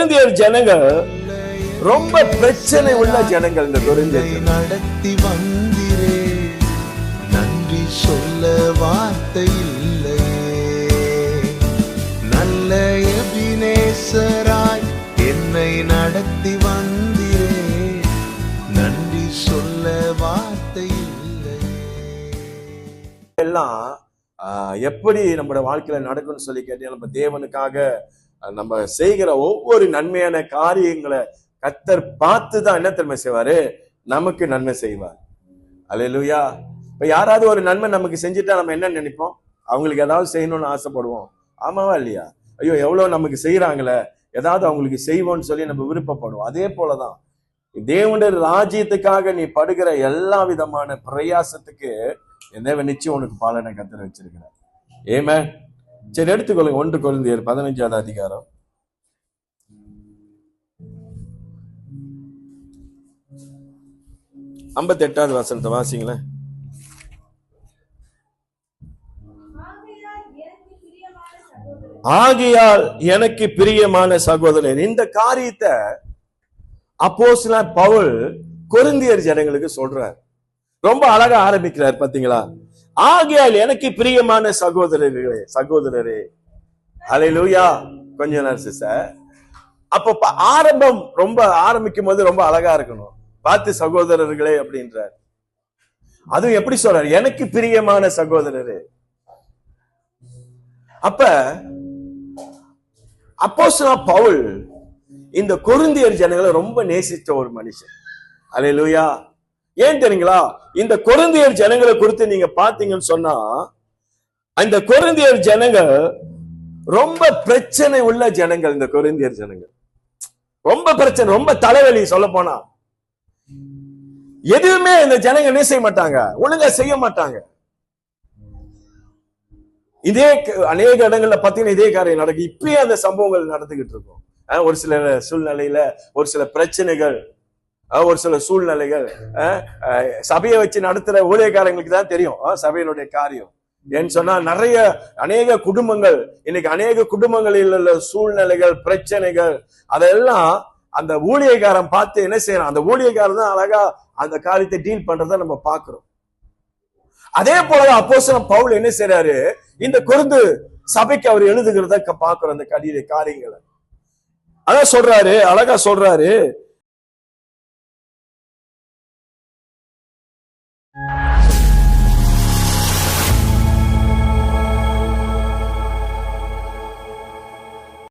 கொரிந்தியர் ஜனங்கள் ரொம்ப பிரச்சனை உள்ள ஜனங்கள். இந்த கொரிந்தியர் நடத்தி வந்திரே, நன்றி சொல்ல வார்த்தை இல்லையே. நல்ல எபினேசராய் என்னை நடத்தி வந்திரே, நன்றி சொல்ல வார்த்தை இல்லையே. எல்லாம் எப்படி நம்மளோட வாழ்க்கையில நடக்கும்னு சொல்லி கேட்டீங்க. நம்ம தேவனுக்காக நம்ம செய்கிற ஒவ்வொரு நன்மையான காரியங்களை கர்த்தர் பார்த்துதான் என்ன தன்மை செய்வாரு, நமக்கு நன்மை செய்வார். அல்லேலூயா. இப்ப யாராவது ஒரு நன்மை நமக்கு செஞ்சுட்டா நம்ம என்ன நினைப்போம்? அவங்களுக்கு ஏதாவது செய்யணும்னு ஆசைப்படுவோம். ஆமாவா இல்லையா? ஐயோ எவ்வளவு நமக்கு செய்யறாங்களே, ஏதாவது அவங்களுக்கு செய்வோம்னு சொல்லி நம்ம விருப்பப்படுவோம். அதே போலதான் தேவனுடைய ராஜ்யத்துக்காக நீ படுகிற எல்லா விதமான பிரயாசத்துக்கு என்ன நிச்சயம் உனக்கு பாலனை கர்த்தர் வச்சிருக்கிறார். ஏமே சரி, எடுத்துக்கொள்ளுங்க 1 கொரிந்தியர் 15வது அதிகாரம் 58வது வசனத்தை வாசிங்களேன். ஆகையால் எனக்கு பிரியமான சகோதரர். இந்த காரியத்தை அப்போஸ்தலன் பவுல் கொரிந்தியர் ஜனங்களுக்கு சொல்றார். ரொம்ப அழகா ஆரம்பிக்கிறார் பாத்தீங்களா? ஆகையால் எனக்கு பிரியமான சகோதரரே. அல்லேலூயா. கொஞ்ச நேரம் சிஸ்டர், அப்ப ஆரம்பம் ரொம்ப ஆரம்பிக்கும் போது ரொம்ப அழகா இருக்கணும். பார்த்து சகோதரர்களே அப்படின்றார். அதுவும் எப்படி சொல்றாரு? எனக்கு பிரியமான சகோதரரே. அப்ப அப்போஸ்தலன் பவுல் இந்த கொரிந்தியர் ஜனங்களை ரொம்ப நேசித்த ஒரு மனுஷன். அல்லேலூயா. ஏன் தெரியுங்களா? இந்த கொரிந்தியர் ஜனங்களை குறித்து நீங்க பாத்தீங்கன்னு சொன்னா, அந்த கொரிந்தியர் ஜனங்கள் ரொம்ப பிரச்சனை உள்ள ஜனங்கள். இந்த கொரிந்தியர் ஜனங்கள் ரொம்ப பிரச்சனை, ரொம்ப தலைவலி. சொல்ல போனா எதுவுமே இந்த ஜனங்க என்ன செய்ய மாட்டாங்க, ஒழுங்கா செய்ய மாட்டாங்க. இதே அநேக இடங்கள்ல பாத்தீங்கன்னா இதே காரியம் நடக்கும். இப்பயே அந்த சம்பவங்கள் நடந்துகிட்டு இருக்கும். ஒரு சில சூழ்நிலையில ஒரு சில பிரச்சனைகள், ஒரு சில சூழ்நிலைகள் சபையை வச்சு நடத்துற ஊழியக்காரங்களுக்கு தான் தெரியும் சபையினுடைய காரியம். ஏன்னு சொன்னா அநேக குடும்பங்கள், இன்னைக்கு அநேக குடும்பங்களில் உள்ள சூழ்நிலைகள், பிரச்சனைகள், அதெல்லாம் அந்த ஊழியக்காரன் பார்த்து என்ன செய்யறான், அந்த ஊழியக்காரன் தான் அழகா அந்த காரியத்தை டீல் பண்றதை நம்ம பாக்குறோம். அதே போல அப்போஸ்தலன் பவுல் என்ன செய்யறாரு, இந்த கொரிந்து சபைக்கு அவர் எழுதுகிறத பாக்குறோம். அந்த காரியங்களை அதான் சொல்றாரு, அழகா சொல்றாரு.